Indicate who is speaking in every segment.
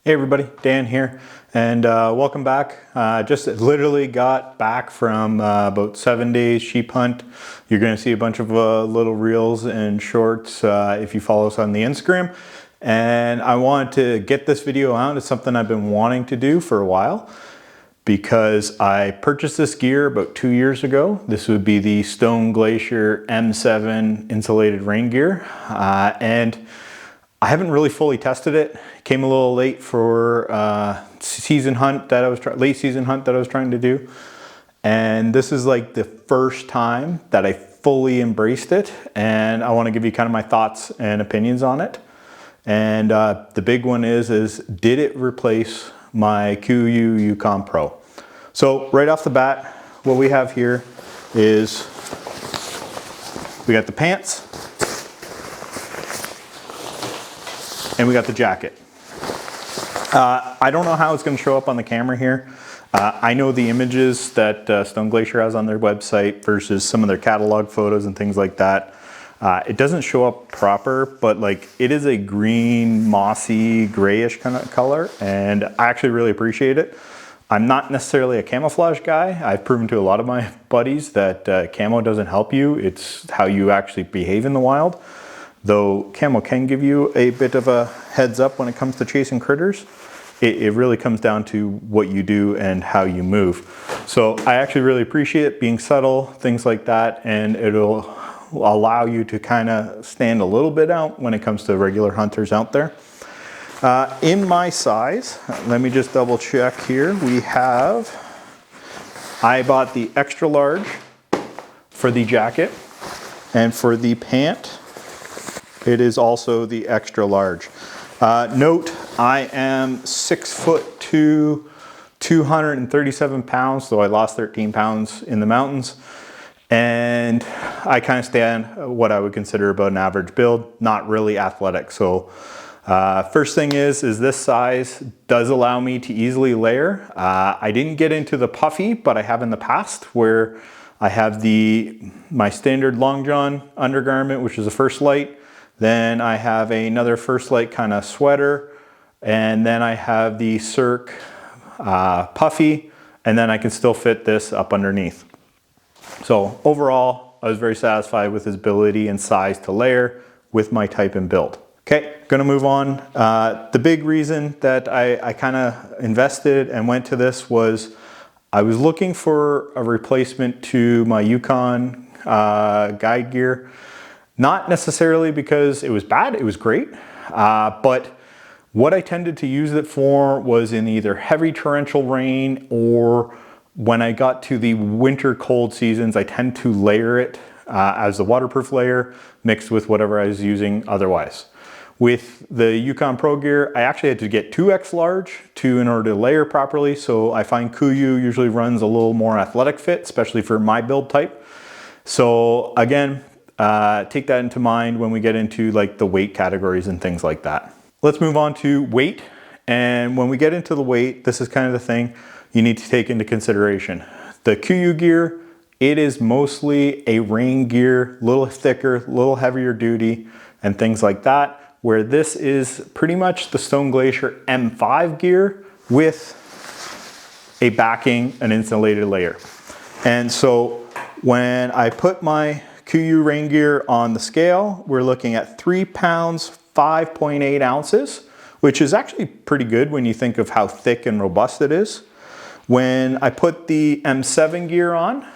Speaker 1: Hey everybody, Dan here, and welcome back. Just literally got back from about 7 days sheep hunt. You're going to see a bunch of little reels and shorts if you follow us on the Instagram. And I wanted to get this video out. It's something I've been wanting to do for a while because I purchased this gear about 2 years ago. This would be the Stone Glacier M7 insulated rain gear, and I haven't really fully tested it. Came a little late for late season hunt that I was trying to do. And this is like the first time that I fully embraced it. And I want to give you kind of my thoughts and opinions on it. And the big one is did it replace my KUIU Yukon Pro? So right off the bat, what we have here is we got the pants, and we got the jacket. I don't know how it's going to show up on the camera here. I know the images that Stone Glacier has on their website versus some of their catalog photos and things like that. It doesn't show up proper, but like it is a green, mossy, grayish kind of color, and I actually really appreciate it. I'm not necessarily a camouflage guy. I've proven to a lot of my buddies that camo doesn't help you. It's how you actually behave in the wild. Though camo can give you a bit of a heads up when it comes to chasing critters, it really comes down to what you do and how you move. So I actually really appreciate it being subtle, things like that, and it'll allow you to kind of stand a little bit out when it comes to regular hunters out there. In my size, let me just double check here. I bought the extra large for the jacket, and for the pant, it is also the extra large. Note, I am 6'2", 237 pounds, so I lost 13 pounds in the mountains. And I kind of stand what I would consider about an average build, not really athletic. So first thing is this size does allow me to easily layer. I didn't get into the puffy, but I have in the past, where I have my standard long john undergarment, which is a First Light. Then I have another First Light kind of sweater, and then I have the Cirque puffy, and then I can still fit this up underneath. So overall, I was very satisfied with his ability and size to layer with my type and build. Okay, gonna move on. The big reason that I kind of invested and went to this was I was looking for a replacement to my Yukon guide gear. Not necessarily because it was bad, it was great, but what I tended to use it for was in either heavy torrential rain, or when I got to the winter cold seasons, I tend to layer it as the waterproof layer mixed with whatever I was using otherwise. With the Yukon Pro gear, I actually had to get 2X large in order to layer properly, so I find KUIU usually runs a little more athletic fit, especially for my build type. So again, take that into mind when we get into like the weight categories and things like that. Let's move on to weight. And when we get into the weight, this is kind of the thing you need to take into consideration. The KUIU gear, it is mostly a rain gear, a little thicker, a little heavier duty and things like that, where this is pretty much the Stone Glacier M5 gear with a backing, an insulated layer. And so when I put my KUIU rain gear on the scale, we're looking at 3 pounds, 5.8 ounces, which is actually pretty good when you think of how thick and robust it is. When I put the M7 gear on,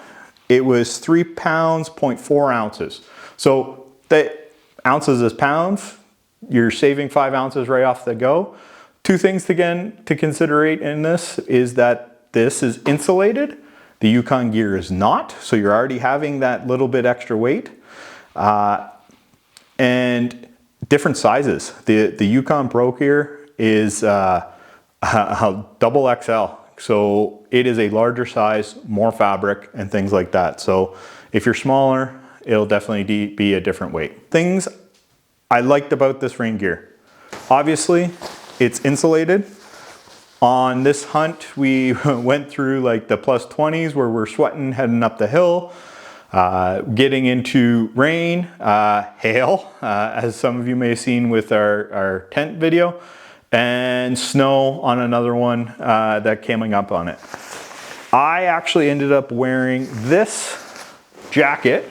Speaker 1: it was 3 pounds, 0.4 ounces. So the ounces is pounds, you're saving 5 ounces right off the go. Two things again to consider in this is that this is insulated. The Yukon gear is not, so you're already having that little bit extra weight. And different sizes. The Yukon Pro gear is a double XL, so it is a larger size, more fabric and things like that. So if you're smaller, it'll definitely be a different weight. Things I liked about this rain gear. Obviously, it's insulated. On this hunt, we went through like the plus 20s where we're sweating heading up the hill, getting into rain, hail, as some of you may have seen with our tent video. and snow on another one that came up on it. I actually ended up wearing this jacket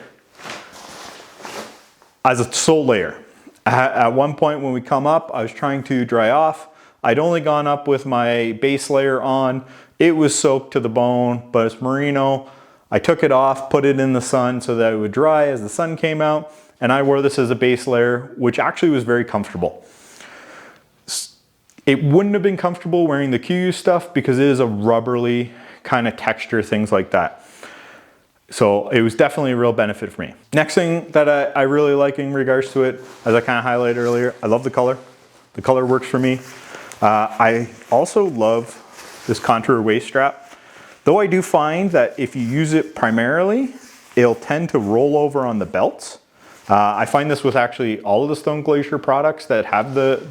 Speaker 1: as a sole layer. At one point when we come up, I was trying to dry off. I'd only gone up with my base layer on. It was soaked to the bone, but it's merino. I took it off, put it in the sun so that it would dry as the sun came out, and I wore this as a base layer, which actually was very comfortable. It wouldn't have been comfortable wearing the KUIU stuff because it is a rubbery kind of texture, things like that. So it was definitely a real benefit for me. Next thing that I really like in regards to it, as I kind of highlighted earlier, I love the color. The color works for me. I also love this contour waist strap. Though I do find that if you use it primarily, it'll tend to roll over on the belts. I find this with actually all of the Stone Glacier products that have the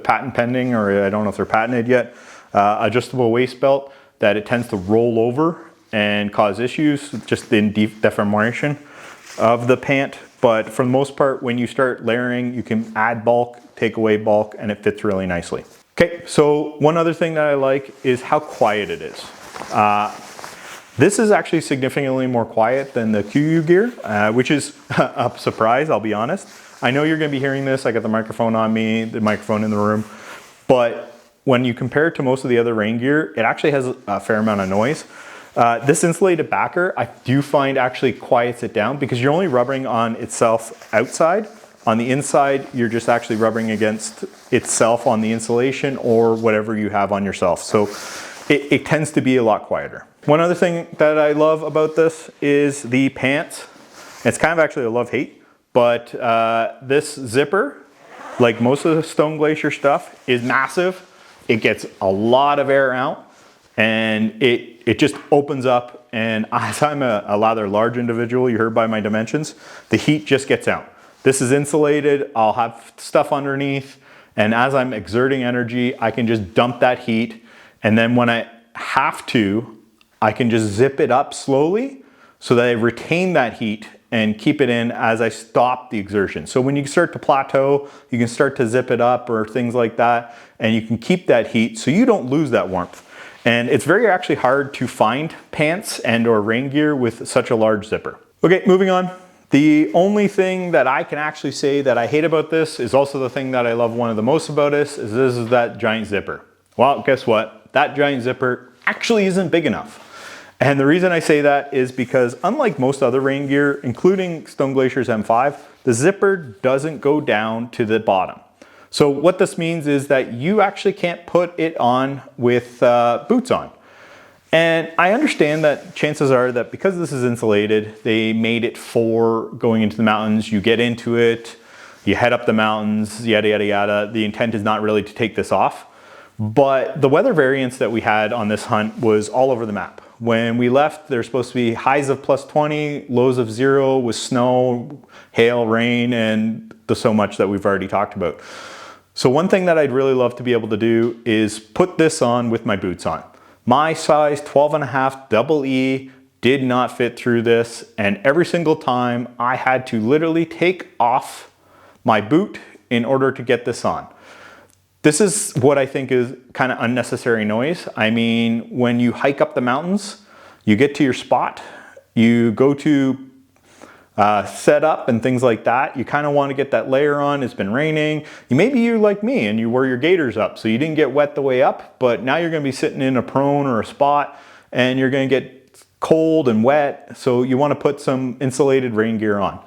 Speaker 1: patent pending, or I don't know if they're patented yet, adjustable waist belt, that it tends to roll over and cause issues just in deformation of the pant. But for the most part, when you start layering, you can add bulk, take away bulk, and it fits really nicely. Okay, so one other thing that I like is how quiet it is. This is actually significantly more quiet than the KUIU gear, which is a surprise, I'll be honest. I know you're gonna be hearing this. I got the microphone on me, the microphone in the room, but when you compare it to most of the other rain gear, it actually has a fair amount of noise. This insulated backer, I do find actually quiets it down because you're only rubbering on itself outside. On the inside, you're just actually rubbing against itself on the insulation or whatever you have on yourself. So it tends to be a lot quieter. One other thing that I love about this is the pants. It's kind of actually a love-hate, but this zipper, like most of the Stone Glacier stuff, is massive. It gets a lot of air out, and it just opens up, and as I'm a rather large individual, you heard by my dimensions, the heat just gets out. This is insulated, I'll have stuff underneath, and as I'm exerting energy, I can just dump that heat, and then when I have to, I can just zip it up slowly so that I retain that heat and keep it in as I stop the exertion. So when you start to plateau, you can start to zip it up or things like that, and you can keep that heat so you don't lose that warmth. And it's very actually hard to find pants and or rain gear with such a large zipper. Okay, moving on. The only thing that I can actually say that I hate about this is also the thing that I love one of the most about this is that giant zipper. Well, guess what? That giant zipper actually isn't big enough. And the reason I say that is because unlike most other rain gear, including Stone Glacier's M5, the zipper doesn't go down to the bottom. So what this means is that you actually can't put it on with boots on. And I understand that chances are that because this is insulated, they made it for going into the mountains. You get into it, you head up the mountains, yada, yada, yada. The intent is not really to take this off. But the weather variance that we had on this hunt was all over the map. When we left, there's supposed to be highs of +20, lows of 0 with snow, hail, rain, and the so much that we've already talked about. So one thing that I'd really love to be able to do is put this on with my boots on. My size 12.5 double E did not fit through this, and every single time I had to literally take off my boot in order to get this on. This is what I think is kind of unnecessary noise. I mean, when you hike up the mountains, you get to your spot, you go to set up and things like that. You kind of want to get that layer on. It's been raining. Maybe you're like me and you wear your gaiters up, so you didn't get wet the way up, but now you're going to be sitting in a prone or a spot and you're going to get cold and wet. So you want to put some insulated rain gear on.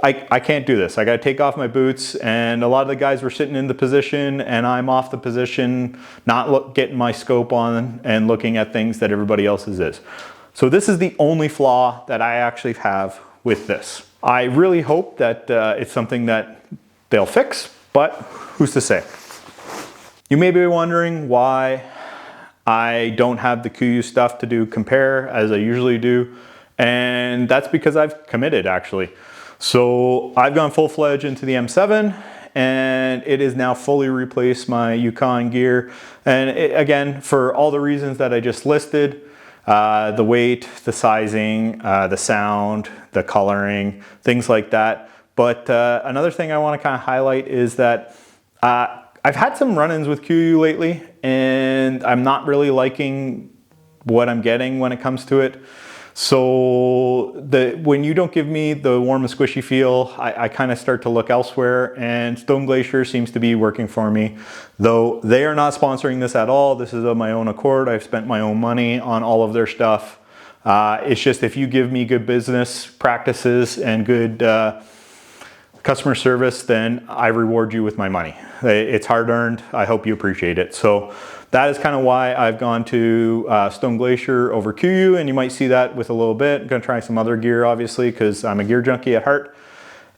Speaker 1: I can't do this. I got to take off my boots, and a lot of the guys were sitting in the position and I'm off the position, not getting my scope on and looking at things that everybody else's is. So this is the only flaw that I actually have with this. I really hope that it's something that they'll fix, but who's to say? You may be wondering why I don't have the KUIU stuff to do compare as I usually do, and that's because I've committed actually. So I've gone full-fledged into the M7, and it has now fully replaced my Yukon gear. And again, for all the reasons that I just listed, the weight, the sizing, the sound, the coloring, things like that. But another thing I want to kind of highlight is that I've had some run-ins with KUIU lately, and I'm not really liking what I'm getting when it comes to it. So when you don't give me the warm and squishy feel, I kind of start to look elsewhere, and Stone Glacier seems to be working for me. Though they are not sponsoring this at all. This is of my own accord. I've spent my own money on all of their stuff. It's just if you give me good business practices and good customer service, then I reward you with my money. It's hard earned. I hope you appreciate it. So that is kind of why I've gone to Stone Glacier over KUIU, and you might see that with a little bit. I'm gonna try some other gear, obviously, because I'm a gear junkie at heart.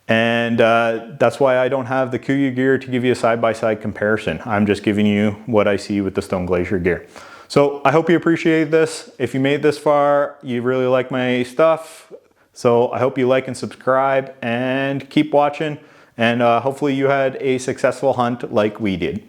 Speaker 1: And that's why I don't have the KUIU gear to give you a side-by-side comparison. I'm just giving you what I see with the Stone Glacier gear. So I hope you appreciate this. If you made this far, you really like my stuff. So I hope you like and subscribe and keep watching. And hopefully you had a successful hunt like we did.